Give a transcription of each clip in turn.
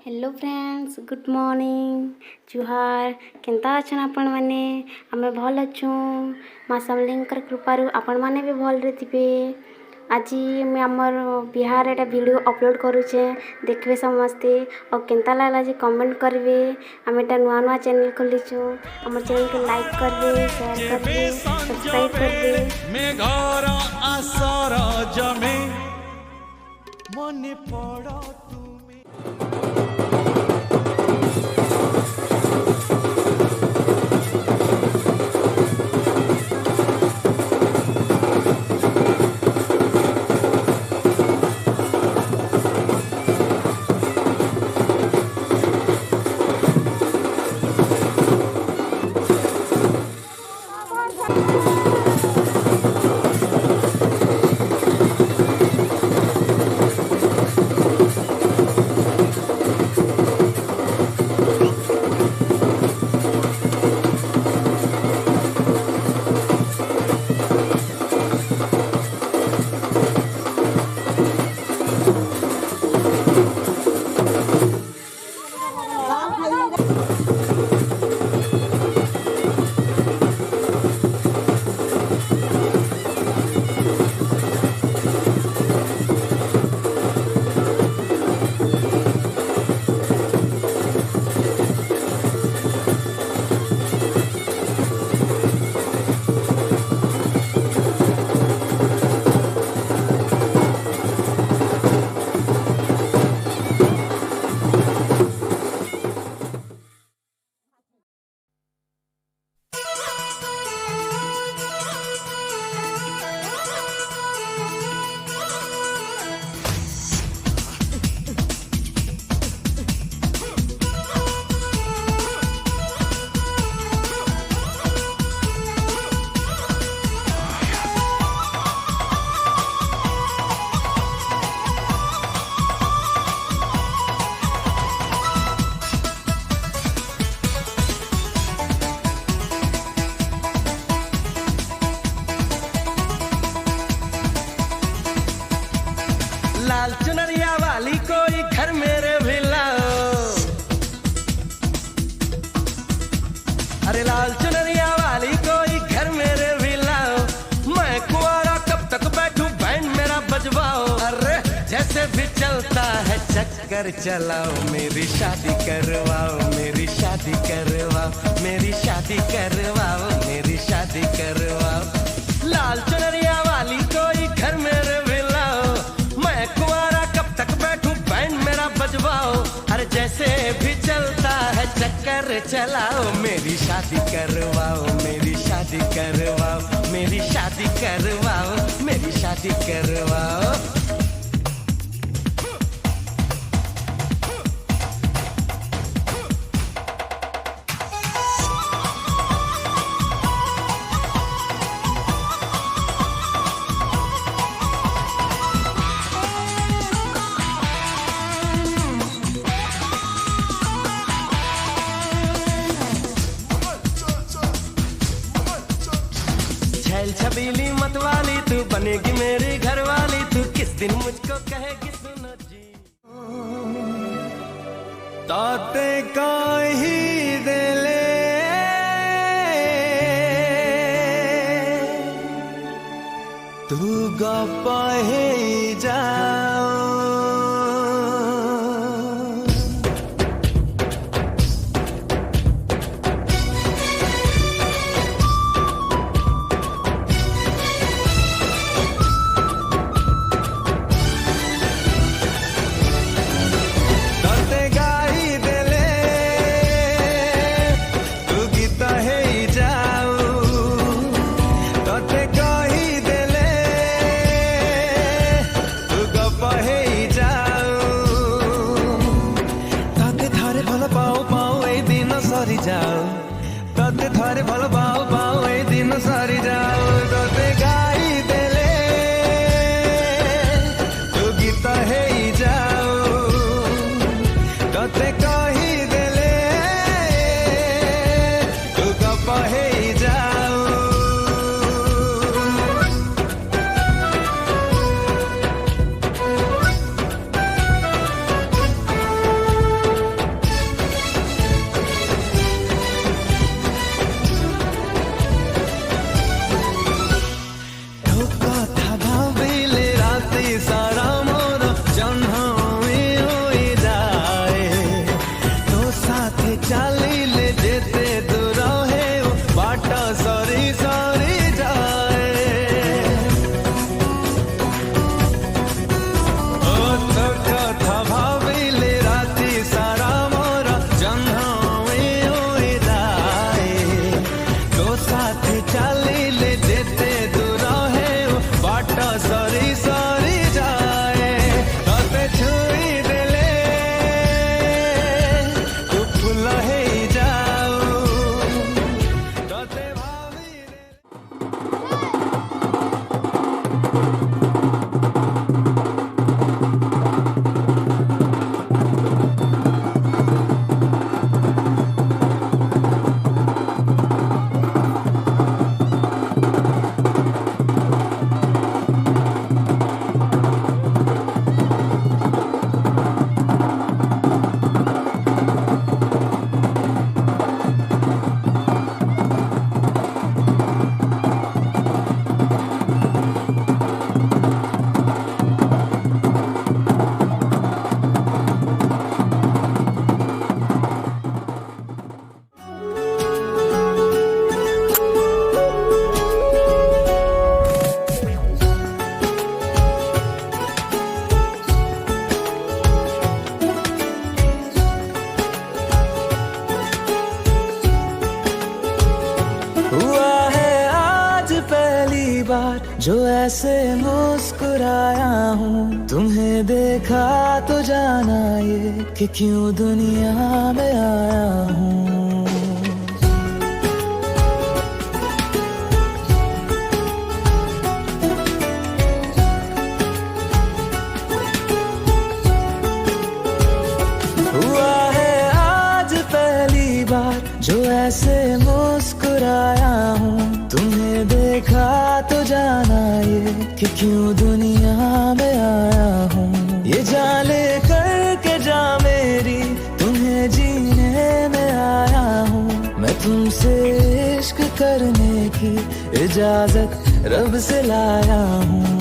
Hello friends, good morning, जुहार। केंता अच्छन आपण माने? आमे भल अच्छू। माँ समलिंकर कृपारू आपण माने भी भल रे थिबे। आज मैं आमर बिहार एटा वीडियो अपलोड करूचे, देखबे समस्ते और केंता लागला जे कमेंट करबे। आमे एटा नुआ नुआ चैनल खोलिछु, हमर चैनल को लाइक करबे, शेयर करबे, सब्सक्राइब करबे। मेघारा आसारा जमे मने पड़ा लाल चुनरिया वाली कोई घर मेरे भी लाओ। अरे लाल चुनरिया वाली कोई घर मेरे भी लाओ। मैं कुंवारा कब तक बैठूं, बैंड मेरा बजवाओ। अरे जैसे भी चलता है चक्कर चलाओ, मेरी शादी करवाओ, मेरी शादी करवाओ, मेरी शादी करवाओ, मेरी शादी करवाओ। लाल चुनरिया वाली कोई घर मेरे भी लाओ। मैं कुंवारा कब तक बैठूं, बैंड मेरा बजवाओ। अरे जैसे भी चलता है चक्कर चलाओ, मेरी शादी करवाओ, मेरी शादी करवाओ, मेरी शादी करवाओ, मेरी शादी करवाओ। छैल छबीली मत वाली तू बनेगी मेरी घरवाली, तू किस दिन मुझको कहेगी सुनो जी। ताते काही देले तू गप्पा हे जाओ। तते थारे भल पाओ पाओ ए दिन सारी जाओ। तते गाई देले तू गीत हे जाओ। तते कही देले तू गप हे जाओ। जो ऐसे मुस्कुराया हूँ। तुम्हें देखा तो जाना ये कि क्यों दुनिया में आया हूँ। हुआ है आज पहली बार जो ऐसे मुस्कुराया हूँ। तुम्हें देखा तो जाना ये कि क्यों दुनिया में आया हूँ। ये जान ले करके जा मेरी तुम्हें जीने में आया हूँ। मैं तुमसे इश्क करने की इजाजत रब से लाया हूँ।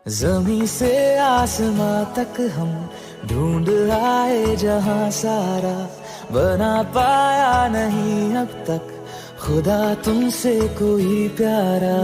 ज़मीं से आसमां तक हम ढूंढ आए जहां सारा, बना पाया नहीं अब तक खुदा तुमसे कोई प्यारा।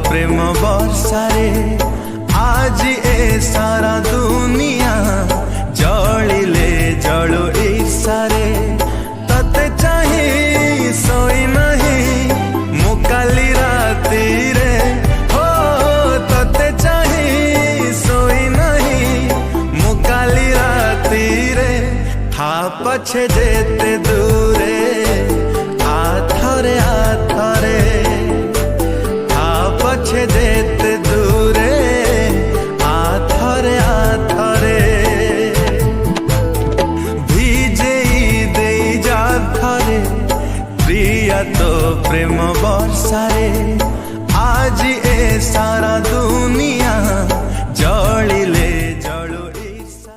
प्रेम वर्षारे आज ए सारा दुनिया जलिले जलु ईर्षारे तते चाही सोई नहीं मु काली राती रे हो तते चाही सोई नहीं मु काली राती रे था पछे जेते दूरे आथरे आथरे था पछे जेते दूरे आथरे आथरे भिजेई देई जा थरे प्रिया तो प्रेम वर्षारे आज ए सारा दुनिया जलिले जलु ईर्षा।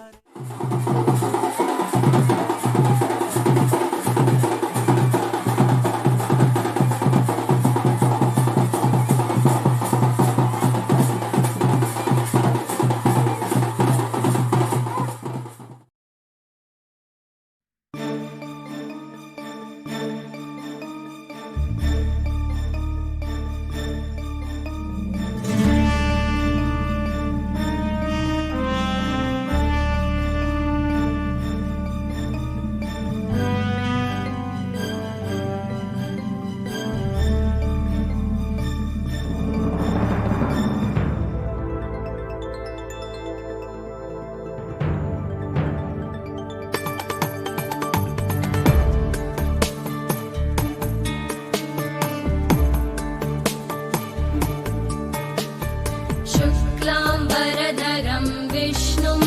शुक्लाम्बरधरं विष्णुं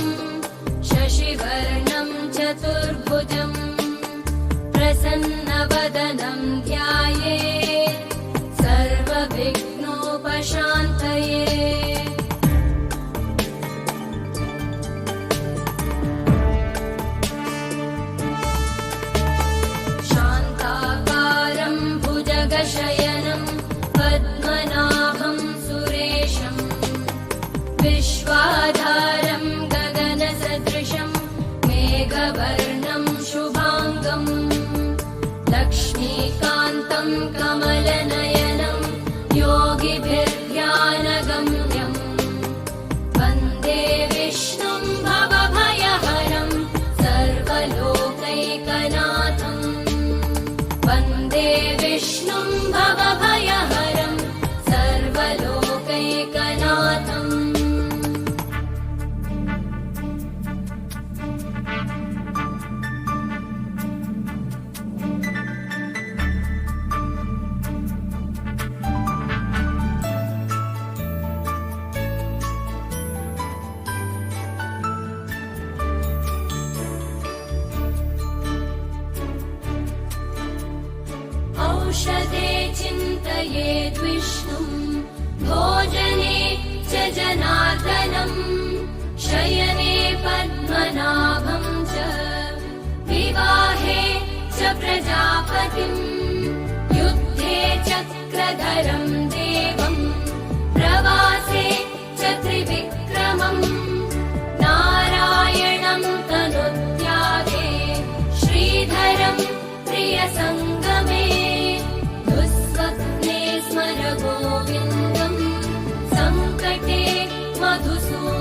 शशिवर्णं चतुर्भुजं प्रसन्नवदनं ध्यायेत् सर्वविघ्नोपशान्तये। शान्ताकारं भुजगशयनं पद्मनाभं सुरेशं विश्वाधारं गगनसदृशं मेघवर्णं शुभाङ्गं लक्ष्मीकान्तं कमलनयनं योगिभिर्ध्यानगम्यं वन्दे विष्णुं भवभयहरं सर्वलोकैकनाथं वन्दे विष्णुं भवभयहरं सर्वलोकैकनाथम्। औषधे चिन्तयेद् विष्णुं भोजने च जनार्दनं शयने पद्मनाभं च विवाहे च प्रजापतिं युद्धे चक्रधरं देवं प्रवासे च त्रिविक्रमं नारायणं तनुत्यागे श्रीधरं प्रियसङ्गमे दुःस्वप्ने स्मर गोविन्दं सङ्कटे मधुसूदनं